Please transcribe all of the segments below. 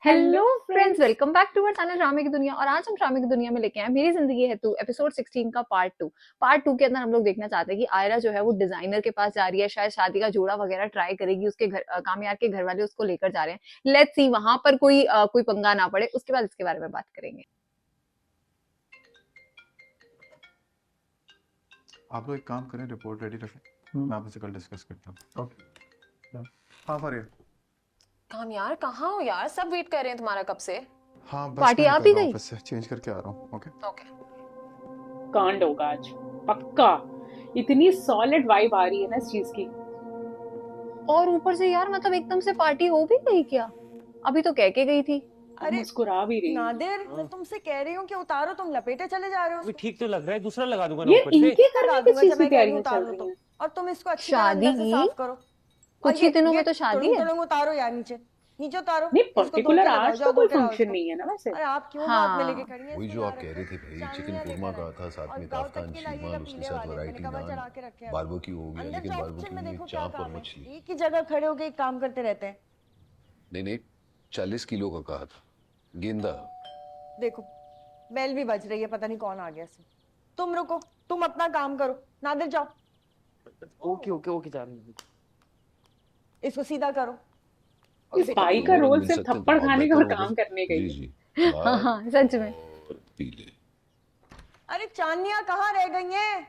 Hello hello friends, friends. Welcome back to our channel ड्रामे की दुनिया। और आज हम ड्रामे की दुनिया में लेके आए हैं मेरी जिंदगी है तू एपिसोड 16 का पार्ट 2 के अंदर हम लोग देखना चाहते हैं कि आयरा जो है वो डिजाइनर के पास जा रही है, शायद शादी का जोड़ा वगैरह ट्राई करेगी। उसके घर कामयार के घर वाले उसको लेकर जा रहे हैं। लेट्स सी वहां पर कोई पंगा ना पड़े। उसके बाद इसके बारे में बात करेंगे। आप लोग एक काम करें, रिपोर्ट रेडी रखें। मैं आपसे कल डिस्कस करता हूँ। ओके। हाँ फरिया। काम यार, कहाँ हो यार? सब वेट कर रहे हैं तुम्हारा कब से। हाँ बस पार्टी मैं आ निकल भी रहा हूँ गई? ऑफिस से, चेंज करके आ रहा हूँ। Okay okay. कांड होगा आज पक्का। इतनी सॉलिड वाइब आ रही है ना इस चीज की। और ऊपर से यार मतलब एकदम से पार्टी हो भी गई क्या? अभी तो कह के गई थी। अरे मुस्कुरा भी रही है। नादिर, मैं तुमसे कह रही हूँ कि उतारो, तुम लपेटे चले जा रहे हो अभी उसको। ठीक तो लग रहा है, दूसरा लगा दूंगा ना ये ऊपर से। इनके घर लगा में किस दूंगा चीज जब की मैं कह रही हूँ तैयारियां उतार चल लो रही तो। हैं? और तुम इसको अच्छी तरह शादी अंदर से साफ करो। और कुछ ही दिनों में तो शादी है। टुलुंग उतारो यार, नीचे नीचे उतारो। नहीं इसको धो पर्टिकुलर के लगाओ, आज जाओ तो धो कोई के लाओ फंक्शन इसको। नहीं है ना वैसे। अरे आप क्यों हाँ। हाथ में लेके खड़ी हैं? वही इसको जो यहाँ आप कह रखो। रही थी भाई, चिकन चांदनियाँ कोरमा लेकर कहा था, साथ और में गाँव काफ्तान तक की लाइए शीरमाल, ना उसके पीले साथ वाले। मैंने वैरायटी कवर नान, चढ़ा के रखे हैं। बारबेक्यू हो गया, अंदर लेकिन जाओ, किचन बारबेक्यू में में देखो क्या चाप और काम है। मछली। एक ही जगह खड़े होके एक काम करते रहते हैं। नहीं नहीं, 40 किलो का कहा था। गेंदा। देखो बेल भी बज रही है, पता नहीं कौन आ गया इसमें। तुम रुको, तुम अपना काम करो। नादिर जाओ, ओके ओके ओके जान। इसको सीधा करो। इस भाई का दोनों रोल मिल सिर्फ सकते हैं तो थप्पड़ बहुत खाने का बेहतर और होगा। काम करने का ही जी है। जी। हाँ लाल हाँ सच में। और पीले। अरे चांदनियां कहाँ रह गई हैं?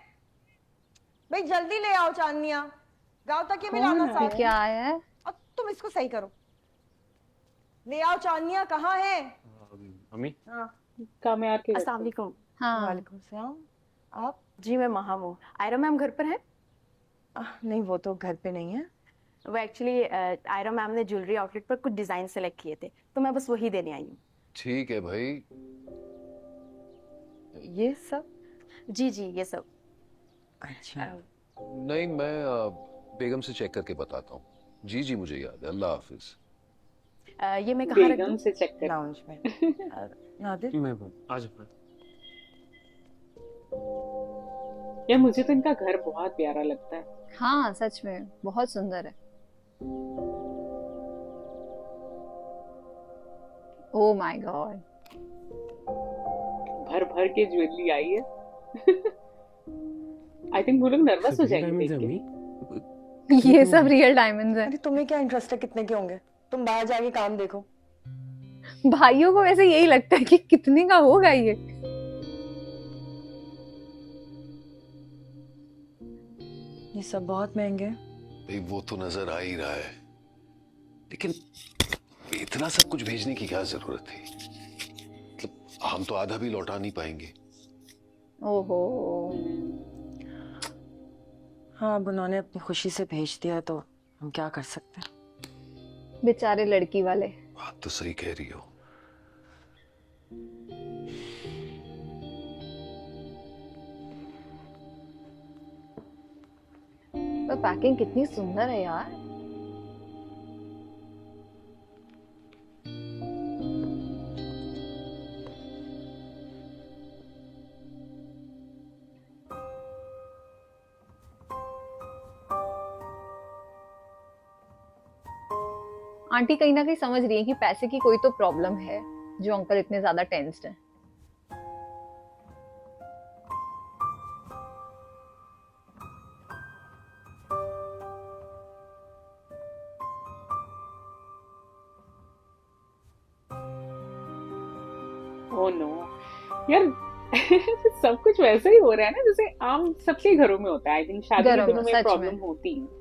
भाई जल्दी ले आओ चांदनियां। गांव तक ये भी कौन लाना आ साथ ये में। क्या आया है? और तुम इसको सही करो। ले आओ चांदनियां, कहाँ है? मम्मी हाँ। कामयार के घर अस्सलाम पे। वालेकुम। हाँ वालेकुम सलाम। आप? जी मैं महा हूँ। आयरा मैम घर पर है? नहीं, वो तो घर पे नहीं है। वो एक्चुअली आयरा मैम ने ज्वेलरी आउटलेट पर कुछ डिजाइन सेलेक्ट किए थे, तो मैं बस वही देने आई हूँ। ठीक है भाई। ये सब? जी जी ये सब। अच्छा। नहीं, मैं बेगम से चेक करके बताता हूँ। जी जी मुझे याद है। अल्लाह हाफिज। ये मैं कहाँ रख बेगम दूँ? से चेक कर। लाउंज में। नादिर, मैं आज यार मुझे तो इनका घर बहुत प्यारा लगता है। हाँ सच में बहुत सुंदर है। Oh my God. भर भर के ज्वेलरी आई है। आई थिंक वो लोग नर्वस हो जाएंगे देख के। ये सब रियल डायमंड्स हैं। अरे तुम्हें क्या इंटरेस्ट है कितने के होंगे? तुम बाहर जाके काम देखो। भाइयों को वैसे यही लगता है कि कितने का होगा ये। ये सब बहुत महंगे हैं। भाई वो तो नजर आ ही रहा है, लेकिन इतना सब कुछ भेजने की क्या जरूरत थी? मतलब हम तो आधा भी लौटा नहीं पाएंगे। ओहो। हाँ, अब उन्होंने अपनी खुशी से भेज दिया तो हम क्या कर सकते हैं। बेचारे लड़की वाले। बात तो सही कह रही हो। पर पैकिंग कितनी सुंदर है यार। आंटी कहीं ना कहीं समझ रही है कि पैसे की कोई तो प्रॉब्लम है जो अंकल इतने ज्यादा टेंस्ड हैं। ओह नो यार। सब कुछ वैसे ही हो रहा है ना जैसे आम सबके घरों में होता है। आई थिंक शादी के घरों में, दिनों में सच प्रॉब्लम में। होती है।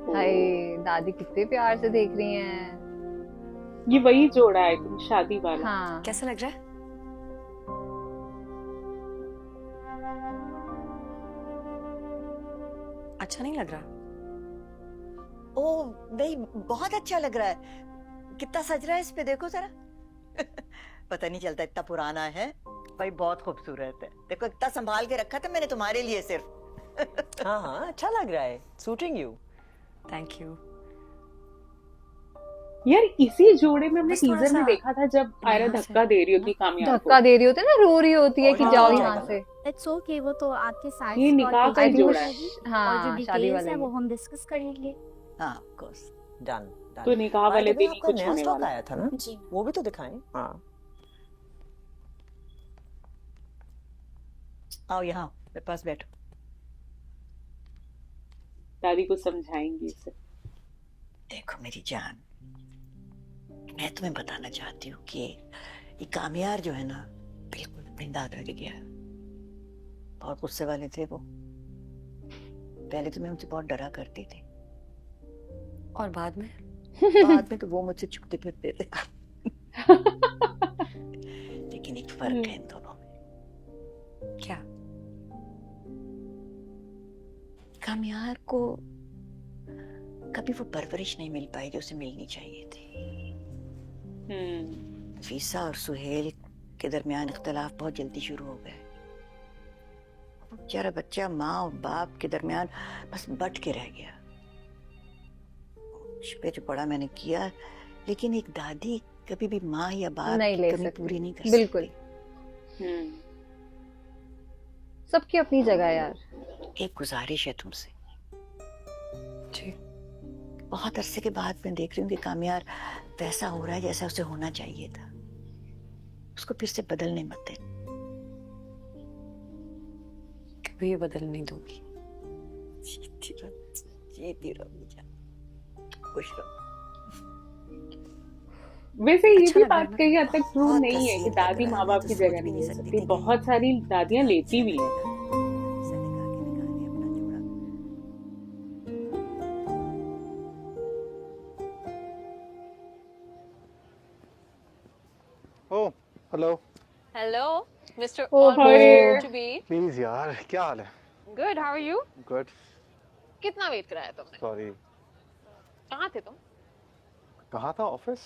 हाय, दादी कितने प्यार से देख रही हैं। ये वही जोड़ा है आई थिंक शादी वाला। हाँ कैसा लग रहा है? अच्छा नहीं लग रहा? ओह नहीं, बहुत अच्छा लग रहा है। कितना सज रहा है इस पे, देखो जरा। पता नहीं चलता इतना पुराना है। भाई बहुत खूबसूरत है। देखो इतना संभाल के रखा था मैंने तुम्हारे लिए सिर्फ। हाँ हाँ, अच्छा लग रहा है। Suiting you. Thank you. यार इसी जोड़े में हमने बस थोड़ा टीजर में सा देखा था जब आयरा यहाँ से धक्का दे रही होती कामयाब को। धक्का दे रही होती है ना, रो रही होती है कि और जाओ हाँ, यहाँ हाँ। से। इट्स ओके, वो तो आपके साइड ये निकाह का आई ही थिंक वो जोड़ा है। और जो हाँ शादी डिटेल्स वाला है ही वो है। हम डिस्कस करेंगे। हाँ ऑफ कोर्स। डन तो डन। निकाह वाले दिन ही आपका कुछ नया होने स्टॉक वाला। आया था ना, जी वो भी तो दिखाएं। हाँ आओ यहाँ मेरे पास बैठो। दादी को समझाएंगी इसे। देखो मेरी जान, मैं तुम्हें बताना चाहती हूँ कि ये कामयार जो है ना, बिल्कुल अपनी दादा के गया। बहुत गुस्से वाले थे वो। पहले तो मैं उनसे बहुत डरा करती थी, और बाद में बाद में तो वो मुझसे छुपते फिरते थे। लेकिन एक फर्क है इन दोनों में। क्या? कामयार को कभी वो परवरिश नहीं मिल पाई जो उसे मिलनी चाहिए थी। नफीसा और सुहेल के दरमियान इख्तलाफ बहुत जल्दी शुरू हो गए। वो बेचारा बच्चा माँ और बाप के दरमियान बस बट के रह गया। उस पे जो पड़ा मैंने किया, लेकिन एक दादी कभी भी माँ या बाप नहीं की ले कमी सकती। पूरी नहीं कर बिल्कुल। सकती। सबकी अपनी जगह है यार। एक गुजारिश है तुमसे। जी बहुत अरसे के बाद मैं देख रही हूँ कि कामयार वैसा हो रहा है जैसा उसे होना चाहिए था। उसको फिर से बदलने मत देना। कभी बदल नहीं दूंगी। जीती रहो बेटा, खुश रहो। वैसे ये अच्छा भी लग रहा है बात ना? कई हद तक ट्रू बहुत नहीं है कि हसीन लग दादी रहा है, माँ मैं बाप तो की सोच जगह भी नहीं नहीं ले सकती सकती। थी बहुत सारी दादियाँ लेती भी हैं। ऐसा निकाह के निकाह ने अपना जोड़ा। Oh hello. हेलो मिस्टर ओहो। Almost to be. प्लीज यार, क्या हाल है? Good, how are you? Good. कितना वेट कराया तुमने? सॉरी। कहाँ थे तुम? कहाँ था? ऑफिस।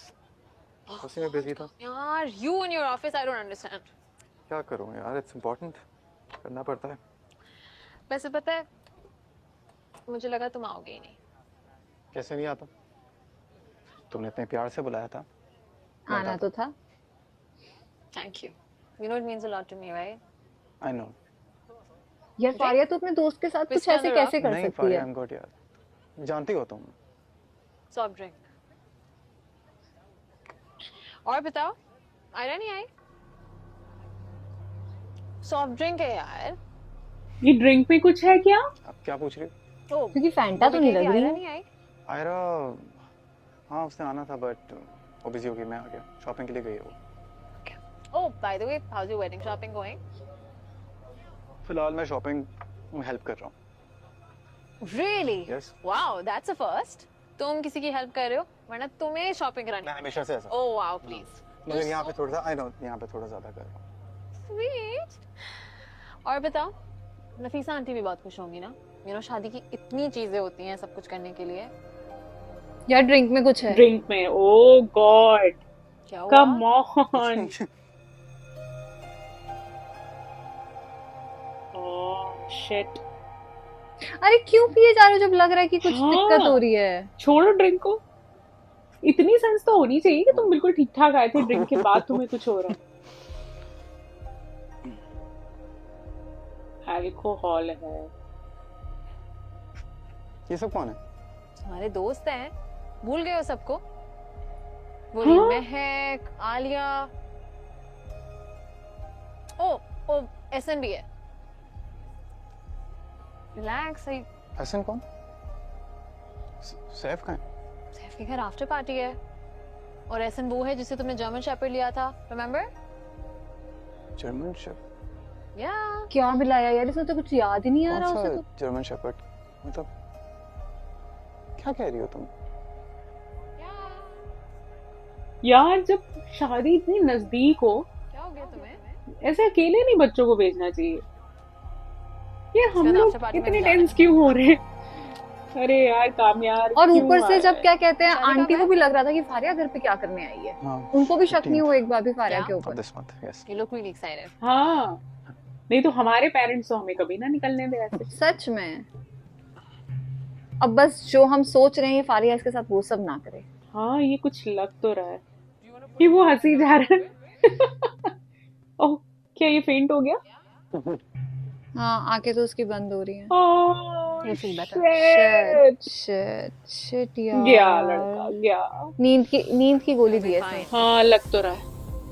उसी में बिजी था। यार you in your office, I don't understand. क्या करूँ यार, इट्स इम्पोर्टेंट, करना पड़ता है। वैसे पता है, मुझे लगा तुम आओगे ही नहीं। कैसे नहीं आता? तुमने इतने प्यार से बुलाया था। आना तो था। Thank you, you know it means a lot to me, right? I know. यार फारिया तो अपने दोस्त के साथ कुछ Mr. ऐसे कैसे कर नहीं सकती फारिया, है? आई एम गुड यार, जानती हो तुम। Soft drink. और बताओ, आयरा नहीं आई? सॉफ्ट ड्रिंक है यार। ये ड्रिंक में कुछ है क्या? अब क्या पूछ रही हो? ओ, क्योंकि फैंटा तो नहीं लग रही आयरा है। नहीं आई? आयरा, हाँ उसने आना था बट वो बिजी हो गई, मैं आ गया। शॉपिंग के लिए गई है वो। Oh, by the way, how's your wedding shopping going? फिलहाल मैं शॉपिंग में हेल्प कर रहा हूँ। Really? Yes. Wow, that's a first. तुम किसी की हेल्प कर रहे हो, वरना तुम्हें शॉपिंग करानी। मैं हमेशा से ऐसा। Oh wow, please. मगर यहाँ पे थोड़ा सा, आई नो, यहाँ पे थोड़ा ज्यादा कर रहा हूँ। Sweet. और बताओ, नफीसा आंटी भी बहुत खुश होंगी ना? You know, शादी की इतनी चीजें होती हैं सब कुछ करने के लिए। यार ड्रिंक में कुछ है। ड्रिंक में? ओ गॉड, क्या हुआ? Come on. Oh shit. अरे क्यों पिए जा रहे हो जब लग रहा है कि कुछ हाँ। दिक्कत हो रही है? छोड़ो ड्रिंक को। इतनी सेंस तो होनी चाहिए कि तुम बिल्कुल ठीक ठाक आए थे, ड्रिंक के बाद तुम्हें कुछ हो रहा है। अल्कोहल है। ये सब कौन है? तुम्हारे दोस्त हैं, भूल गए हो सबको? वो हाँ? महक, आलिया। ओ एसन भी है। रिलैक्स। हसन कौन? सैफ कहाँ है? सैफ के घर आफ्टर पार्टी है। और एसन वो है जिसे तुमने जर्मन शेपर्ड लिया था, रिमेम्बर? German chef? या क्या मिलाया यार, इसमें तो कुछ याद ही नहीं आ रहा कौन उसे सा तो। German shepherd? मतलब क्या कह रही हो तुम? यार जब शादी इतनी नजदीक हो, क्या हो गया तुम्हें? ऐसे अकेले नहीं बच्चों को भेजना चाहिए। यार हम बाद लोग after party में इतने भी जाना टेंस है। क्यों हो रहे हैं? अरे यार कामयार और क्यों ऊपर से आया जब है? क्या कहते हैं, शादी कब आंटी को है? भी लग रहा था कि फारिया घर पे क्या करने आई है। हाँ, उनको भी शक नहीं 15th हुआ एक बार भी फारिया क्या? के of ऊपर। this month, yes. You look really excited. हाँ, नहीं तो हमारे पेरेंट्स तो हमें कभी ना निकलने दे ऐसे। सच में। अब बस जो हम सोच रहे हैं फारिया इसके साथ वो सब ना करे। हाँ ये कुछ लग तो रहा है कि वो हंसी जा रहा है। ओह क्या ये फेंट हो गया? हाँ, आंखें तो उसकी बंद हो रही हैं। Oh, You feel better. shit. Shit गया लड़का यार। गया। नींद की गोली You'll दी be है इसने। fine. हाँ लग तो रहा है।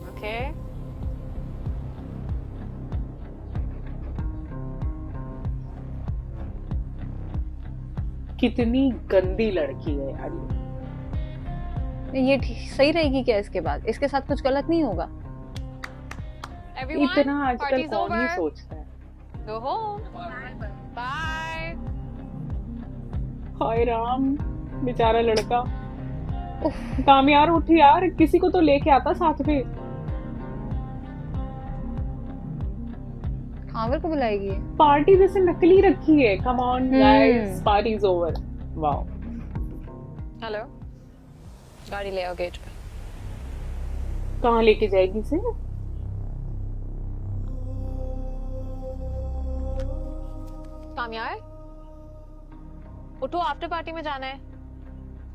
Okay. कितनी गंदी लड़की है यार ये सही रहेगी क्या इसके बाद? इसके साथ कुछ गलत नहीं होगा? ये। Everyone, इतना आजकल party's कौन ही over. सोचता है। Go home. Bye. हाय राम, बेचारा लड़का। उफ, काम यार उठ यार, किसी को तो लेके आता साथ में। खावर को बुलाएगी ये? पार्टी जैसे नकली रखी है। Come on guys, party is over. Wow. Hello. गाड़ी ले आओ गेट पे। कहाँ लेके जाएगी इसे? कामयार, उठो, आफ्टर पार्टी में जाना है।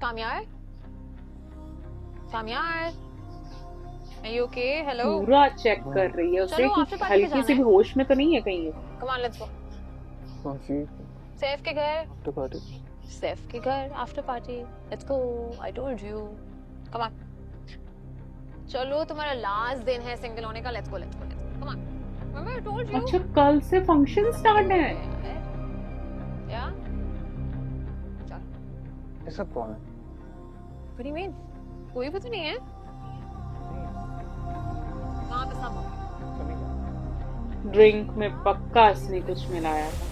कामयार, कामयार, are you okay? Hello. पूरा चेक कर रही है उसे चलो, कि after party पे हल्की सी जाना भी होश में तो नहीं है कहीं ये। Come on, let's go. कौन सी सैफ के घर। After party? सैफ के घर after party. Let's go. I told you. Come on. चलो, तुम्हारा लास्ट दिन है सिंगल होने का। Let's go. Let's go. Let's go. Come on. Remember I told you. अच्छा कल से फंक्शन स्टार्ट है। या? ये सब कौन है? What do you mean? कोई भी तो नहीं है। वहाँ पे सब हो। ड्रिंक में पक्का इसने कुछ मिलाया था।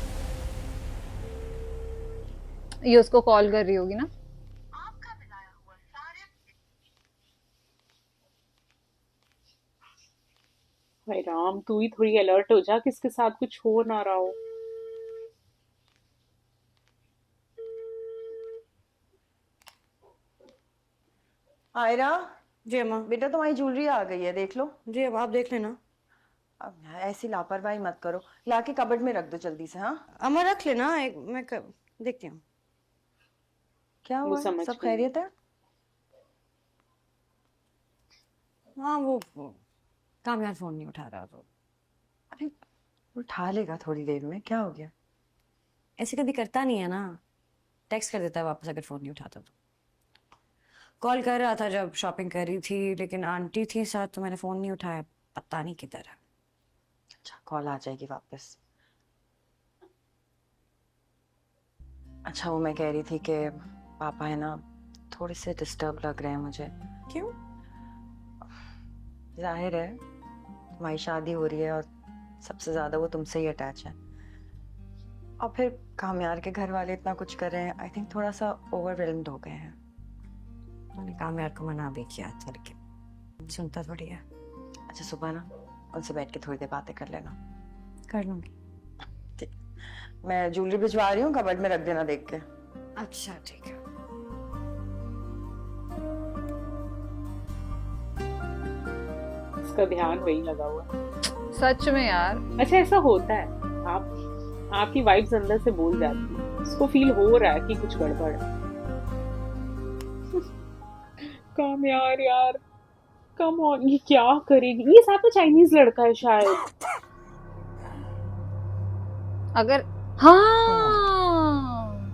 ये उसको कॉल कर रही होगी ना? भाई राम, तू ही थोड़ी अलर्ट हो जा, किसके साथ कुछ हो ना रहा हो। आयरा, जी अम्मा। बेटा तुम्हारी ज्वेलरी आ गई है, देख लो। जी अब आप देख लेना। अब ऐसी लापरवाही मत करो, लाके कबर्ड में रख दो जल्दी से। हाँ, अम्मा रख लेना, देखती हूँ। क्या वो हुआ है? समझ सब गई। खैरियत है? हाँ वो कामयाब फोन नहीं उठा रहा तो। अरे उठा लेगा थोड़ी देर में, क्या हो गया? ऐसे कभी करता नहीं है ना, टेक्स्ट कर देता है वापस अगर फोन नहीं उठाता तो। कॉल कर रहा था जब शॉपिंग कर रही थी, लेकिन आंटी थी साथ तो मैंने फोन नहीं उठाया, पता नहीं किधर है। अच्छा, कॉल आ जाएगी वापस। अच्छा, वो मैं कह रही थी कि पापा है ना, थोड़े से डिस्टर्ब लग रहे हैं मुझे। क्यों? जाहिर है तुम्हारी शादी हो रही है और सबसे ज्यादा वो तुमसे ही अटैच है, और फिर कामयार के घर वाले इतना कुछ कर रहे हैं। आई थिंक थोड़ा सा ओवरवेल्म्ड हो गए हैं। मैंने कामयाब को मना भी किया था, लेकिन सुनता थोड़ी है। अच्छा, सुबह ना उनसे बैठ के थोड़ी देर बातें कर लेना। कर लूंगी। ठीक, मैं ज्वेलरी भिजवा रही हूँ, कबर्ड में रख देना देख के। अच्छा ठीक है। इसका ध्यान वही लगा हुआ है। सच में यार। अच्छा ऐसा होता है, आपकी वाइब्स अंदर से बोल जाती है, उसको फील हो रहा है कि कुछ गड़बड़ है। काम यार, कम ऑन, ये क्या करेगी? ये साथ में चाइनीज लड़का है शायद। अगर हाँ,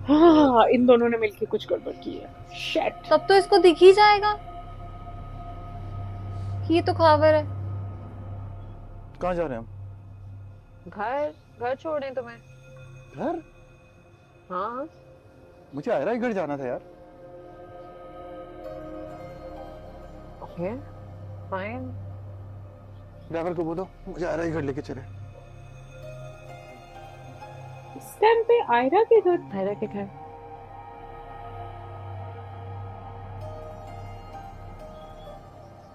हाँ, इन दोनों ने मिलके कुछ गड़बड़ की है। शिट। तब तो इसको दिख ही जाएगा कि ये तो खावर है। कहाँ जा रहे हैं हम? घर छोड़ दें तुम्हें। घर? हाँ, मुझे आयरा के घर जाना था यार। Okay, fine. ड्राइवर को बोलो मुझे आयरा के घर लेके चले। इस टाइम पे आयरा के घर? आयरा के घर।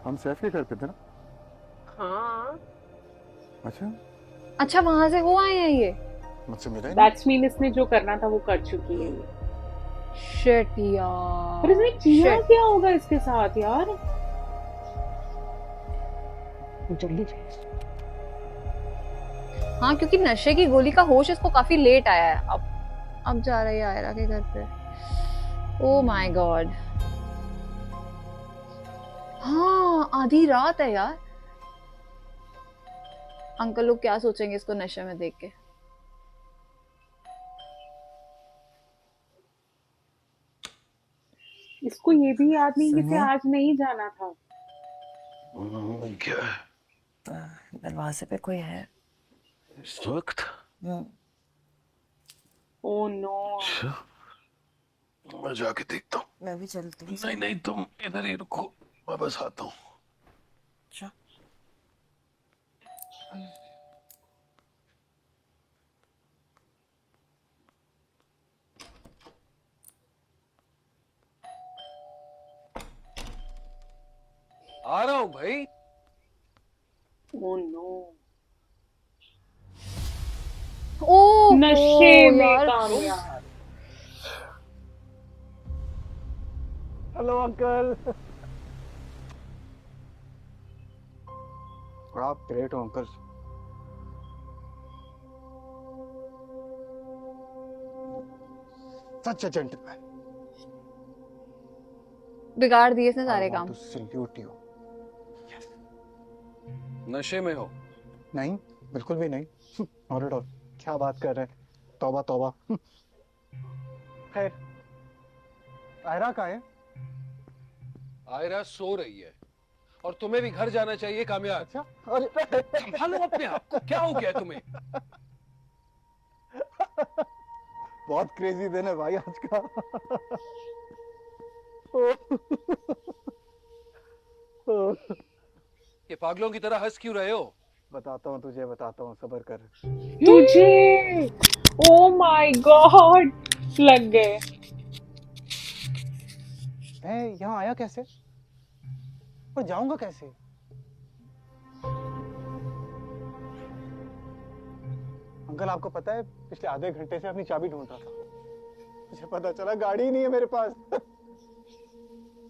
हम सैफ के घर पे थे ना? हाँ। अच्छा, वहां से वो आए हैं ये? मुझसे मिला ही नहीं। दैट्स मीन इसने जो करना था वो कर चुकी है ये। शिट यार। पर इसने किया Shit. क्या होगा इसके साथ यार? जल्दी हाँ, क्योंकि नशे की गोली का होश इसको काफी लेट आया है। अब जा रही है आयरा के घर पे। Oh my God. हाँ, आधी रात है यार। अंकल लोग क्या सोचेंगे इसको नशे में देख के। इसको ये भी याद नहीं कि इसे सुनिए। आज नहीं जाना था। क्या है दरवाजे पे कोई है। इस वक्त? Oh no. अच्छा, मैं जाके देखता हूँ। मैं भी चलती हूँ। नहीं नहीं, तुम इधर ही रुको, मैं बस आता हूँ। अच्छा। आ रहा हूँ भाई। Oh no. ओह नशे में यार, कामयाब। Hello uncle. आप ग्रेट हो अंकल। Such a gentleman. बिगाड़ दिए इसने आई सारे वांट काम। To salute you. नशे में हो? नहीं, बिल्कुल भी नहीं। Not at all. क्या बात कर रहे हैं? तौबा तौबा। खैर, आयरा कहाँ है? आयरा सो रही है और तुम्हें भी घर जाना चाहिए कामयाब। अच्छा, अरे संभालो अपने आप को, क्या हो गया तुम्हें? बहुत क्रेजी दिन है भाई आज का। ये पागलों की तरह हंस क्यों रहे हो? बताता हूँ तुझे, बताता हूँ, सब्र कर। तुझे। Oh my God. लग गए। मैं यहाँ आया कैसे और जाऊंगा कैसे? अंकल, आपको पता है पिछले आधे घंटे से अपनी चाबी ढूंढ रहा था। मुझे पता चला गाड़ी ही नहीं है मेरे पास।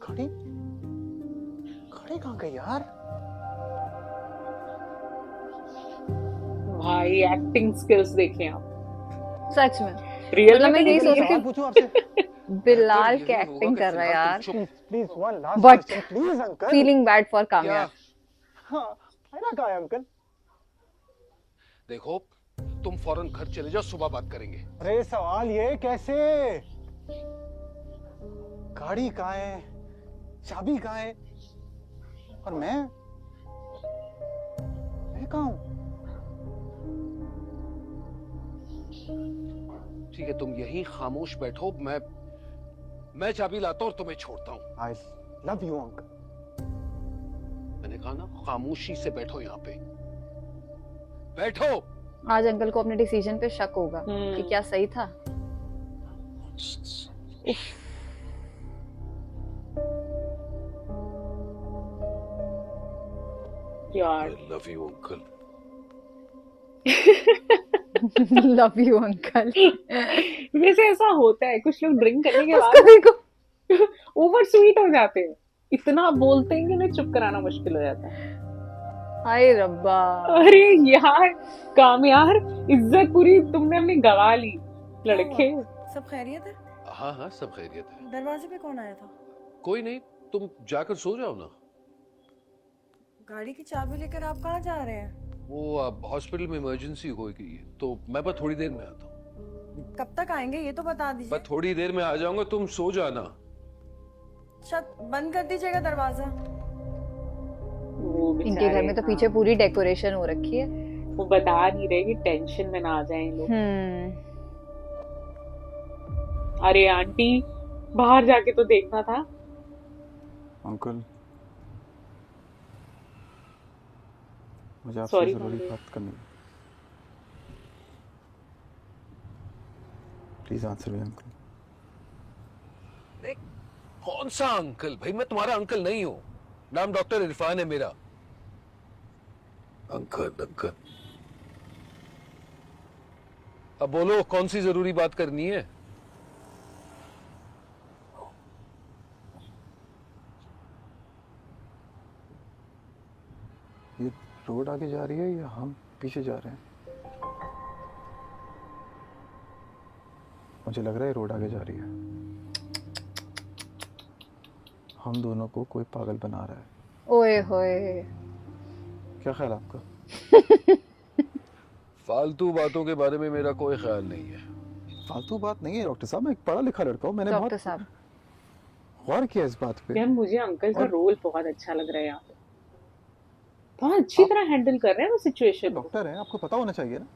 गाड़ी गाड़ी कहाँ गई यार? भाई एक्टिंग स्किल्स देखें आप। सच में रियल मतलब में मैं तो यही नहीं सोच है। रही सवाल पूछूं आपसे? थी बिलाल यही के होगा एक्टिंग कि कर रहा है फिलहाल तुम यार, चुप। Please please one last But- question please uncle. Feeling bad for क्या? कामयाब। हाँ, आयरा कहाँ है अंकल? देखो, तुम फौरन घर चले जाओ, सुबह बात करेंगे। अरे सवाल ये कैसे? गाड़ी कहाँ है? चाबी कहाँ है? और मैं कहाँ हूँ? ठीक है, तुम यहीं खामोश बैठो, मैं चाबी लाता हूँ और तुम्हें छोड़ता हूँ। I love you uncle. मैंने कहा ना, खामोशी से बैठो यहाँ पे, बैठो। आज अंकल को अपने डिसीजन पे शक होगा कि क्या सही था। यार। Love you uncle. Love you uncle. वैसे ऐसा होता है, कुछ लोग ड्रिंक करने के उसको बाद देखो, ओवर स्वीट हो जाते हैं। इतना बोलते हैं कि उन्हें चुप कराना मुश्किल हो जाता है। हाय रब्बा। अरे यार, कामयार, इज्जत पूरी तुमने अपनी गवा ली। लड़के। सब खैरियत है? हाँ हाँ, सब खैरियत है। दरवाजे पे कौन आया था? कोई नहीं, तुम जाकर सो जाओ ना। गाड़ी की चाबी लेकर आप कहाँ जा रहे हैं? वो अब हॉस्पिटल में इमरजेंसी हो गई है, तो मैं बस थोड़ी देर में आता हूँ। कब तक आएंगे ये तो बता दीजिए। मैं थोड़ी देर में आ जाऊंगा, तुम सो जाना। छत बंद कर दीजिएगा दरवाजा। वो इनके घर बेचारे, में तो हाँ। पीछे पूरी डेकोरेशन हो रखी है। वो बता नहीं रहे कि टेंशन में ना आ जाए लोग। अरे आंटी, बाहर जाके तो देखना था। अंकल, मुझे आपसे Sorry, जरूरी मम्मी। बात करनी है। Please answer me uncle. कौन सा अंकल भाई? मैं तुम्हारा अंकल नहीं हूँ। नाम डॉक्टर इरफान है मेरा। Uncle uncle. अब बोलो, कौन सी जरूरी बात करनी है? ये रोड आगे जा रही है या हम पीछे जा रहे हैं? मुझे लग रहा है रोड आगे जा रही है। हम दोनों को कोई पागल बना रहा है। ओए होए। क्या ख्याल है आपका? फालतू बातों के बारे में मेरा कोई ख्याल नहीं है। फालतू बात नहीं है डॉक्टर साहब, मैं एक पढ़ा लिखा लड़का हूँ। मैंने डॉक्टर बहुत साहब, गौर किया इस बात पे? यार मुझे अंकल का और- रोल बहुत अच्छा लग रहा है यार, बहुत अच्छी तरह हैंडल कर रहे हैं वो सिचुएशन को। डॉक्टर है, आपको पता होना चाहिए ना।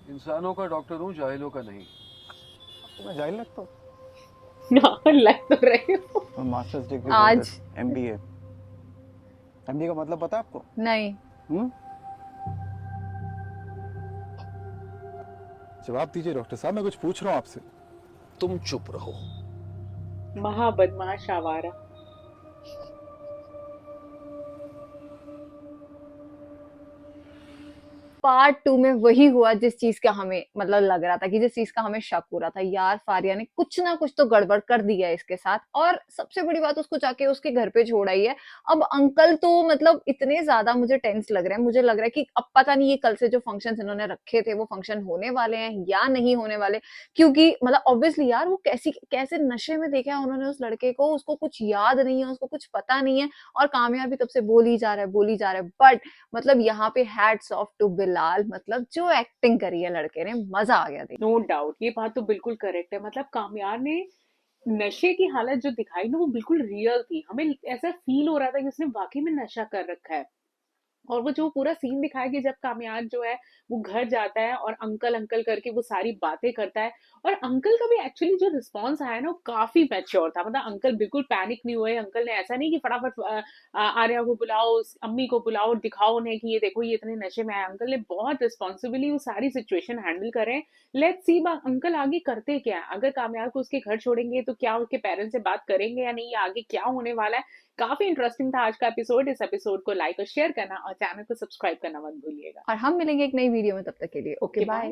इंसानों का डॉक्टर हूँ, जाहिलों का नहीं। आपको मैं जाहिल लगता हूँ? ना लग तो रहे हो। और मास्टर्स डिग्री आज एमबीए। एमबीए का मतलब पता है आपको? नहीं, जवाब दीजिए डॉक्टर साहब, मैं कुछ पूछ रहा हूँ आपसे। तुम चुप रहो। महाबदमाश आवारा। पार्ट 2 में वही हुआ जिस चीज का हमें मतलब लग रहा था, कि जिस चीज का हमें शक हो रहा था, यार फारिया ने कुछ ना कुछ तो गड़बड़ कर दिया है इसके साथ। और सबसे बड़ी बात, उसको जाके उसके घर पे छोड़ आई है। अब अंकल तो मतलब इतने ज्यादा मुझे टेंस लग रहे हैं, मुझे लग रहा है कि अब पता नहीं ये कल से जो फंक्शन इन्होंने रखे थे वो फंक्शन होने वाले हैं या नहीं होने वाले। क्योंकि मतलब ऑब्वियसली यार वो कैसे नशे में देखा है उन्होंने उस लड़के को, उसको कुछ याद नहीं है, उसको कुछ पता नहीं है, और कामयाबी तब से बोली जा रहा है बोली जा रहा है। बट मतलब यहाँ पे हैट्स ऑफ टू बिलाल, मतलब जो एक्टिंग करी है लड़के ने, मजा आ गया देख। नो डाउट, ये बात तो बिल्कुल करेक्ट है। मतलब कामयार ने नशे की हालत जो दिखाई ना वो बिल्कुल रियल थी, हमें ऐसा फील हो रहा था कि उसने वाकई में नशा कर रखा है। और वो जो पूरा सीन दिखाया कि जब कामयाब जो है वो घर जाता है और अंकल अंकल करके वो सारी बातें करता है, और अंकल का भी एक्चुअली जो रिस्पॉन्स आया ना वो काफी मैच्योर था। मतलब अंकल बिल्कुल पैनिक नहीं हुए, अंकल ने ऐसा नहीं कि फटाफट आर्या को बुलाओ, अम्मी को बुलाओ, दिखाओ उन्हें कि ये देखो ये इतने नशे में है। अंकल ने बहुत रिस्पॉन्सिबली वो सारी सिचुएशन हैंडल करें। लेट्स सी अंकल आगे करते क्या है, अगर कामयाब को उसके घर छोड़ेंगे तो क्या उसके पेरेंट्स से बात करेंगे या नहीं, आगे क्या होने वाला है। काफी इंटरेस्टिंग था आज का एपिसोड। इस एपिसोड को लाइक और शेयर करना और चैनल को सब्सक्राइब करना मत भूलिएगा। और हम मिलेंगे एक नई वीडियो में, तब तक के लिए ओके Okay, बाय। bye.